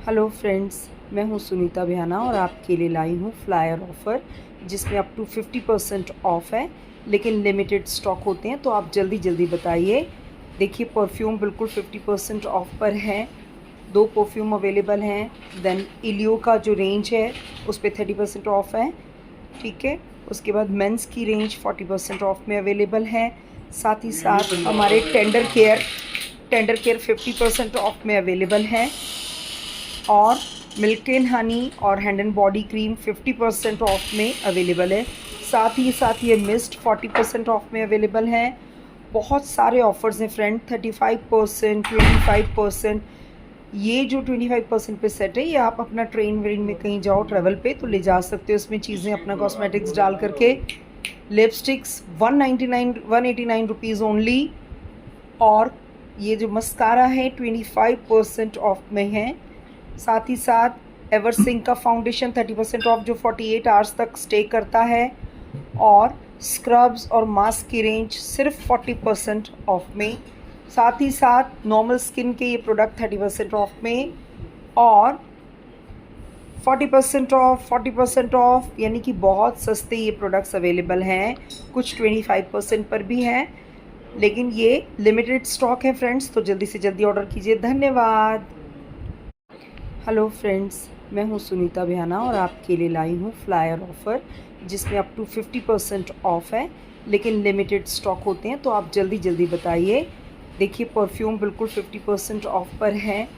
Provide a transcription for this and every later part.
Hello friends, मैं हूं सुनीता बिहाना और आपके लिए लाई हूं फ्लायर ऑफ़र जिसमें अप टू 50% ऑफ़ है, लेकिन लिमिटेड स्टॉक होते हैं तो आप जल्दी जल्दी बताइए। देखिए, परफ्यूम बिल्कुल 50% ऑफ़ पर है। 2 परफ्यूम अवेलेबल हैं। देन इलियो का जो रेंज है उस पे 30% ऑफ़ है, ठीक है। उसके बाद मेंस की रेंज 40% ऑफ़ में अवेलेबल है। साथ ही साथ हमारे टेंडर केयर 50% ऑफ़ में अवेलेबल है। और मिल्क एंड हनी और hand and body cream 50% of में अवेलेबल है। साथ ही ये मिस्ट 40% ऑफ में अवेलेबल है। बहुत सारे ऑफर्स हैं फ्रेंड, 35%, 25%। ये जो 25% पे सेट है, ये आप अपना ट्रेन व्रेन में कहीं जाओ ट्रैवल पे तो ले जा सकते हो इसमें चीज़ें अपना कॉस्मेटिक्स डाल करके। Lipsticks 189 rupees only. और ये जो मस्कारा है 25% ऑफ में है। साथ ही साथ एवरसिंक का फाउंडेशन 30% ऑफ जो 48 आवर्स तक स्टे करता है। और स्क्रब्स और मास्क की रेंज सिर्फ 40% ऑफ में। साथ ही साथ नॉर्मल स्किन के ये प्रोडक्ट 30% ऑफ में और 40% ऑफ, यानी कि बहुत सस्ते ये प्रोडक्ट्स अवेलेबल हैं। कुछ 25% पर भी हैं, लेकिन ये लिमिटेड स्टॉक है फ्रेंड्स, तो जल्दी से जल्दी ऑर्डर कीजिए। धन्यवाद। हेलो फ्रेंड्स, मैं हूं सुनीता बिहाना और आपके लिए लाई हूं फ्लायर ऑफ़र जिसमें अप टू 50% ऑफ़ है, लेकिन लिमिटेड स्टॉक होते हैं तो आप जल्दी जल्दी बताइए। देखिए, परफ्यूम बिल्कुल 50% ऑफ़ पर है।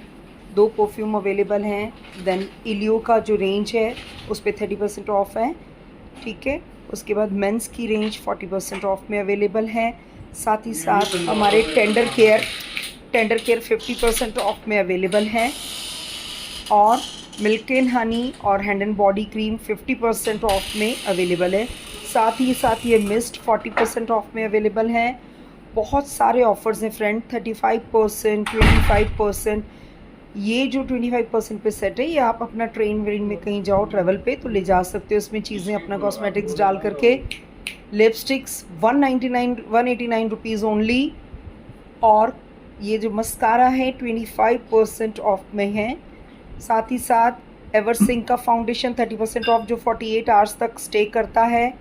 2 परफ्यूम अवेलेबल हैं। देन इलियो का जो रेंज है उस पे 30% ऑफ़ है, ठीक है। उसके बाद मेंस की रेंज 40% ऑफ में अवेलेबल है। साथ ही साथ हमारे टेंडर केयर 50% ऑफ में अवेलेबल है। और मिल्क एंड हनी और hand and body cream 50% of में अवेलेबल है। साथ ही ये मिस्ट 40% ऑफ में अवेलेबल है। बहुत सारे ऑफर्स हैं फ्रेंड, 35%, 25%। ये जो 25% पे सेट है, ये आप अपना ट्रेन व्रेन में कहीं जाओ ट्रैवल पे तो ले जा सकते हो इसमें चीज़ें अपना कॉस्मेटिक्स डाल करके। Lipsticks 189 rupees only. और ये जो मस्कारा है 25% ऑफ में है। साथ ही साथ एवरसिंक का फाउंडेशन 30% ऑफ जो 48 आवर्स तक स्टे करता है।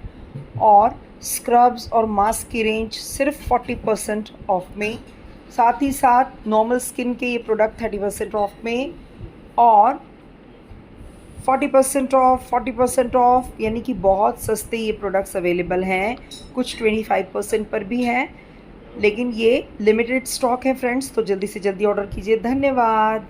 और स्क्रब्स और मास्क की रेंज सिर्फ 40% ऑफ में। साथ ही साथ नॉर्मल स्किन के ये प्रोडक्ट 30% ऑफ में और 40% ऑफ, यानी कि बहुत सस्ते ये प्रोडक्ट्स अवेलेबल हैं। कुछ 25% पर भी हैं, लेकिन ये लिमिटेड स्टॉक है फ्रेंड्स, तो जल्दी से जल्दी ऑर्डर कीजिए। धन्यवाद।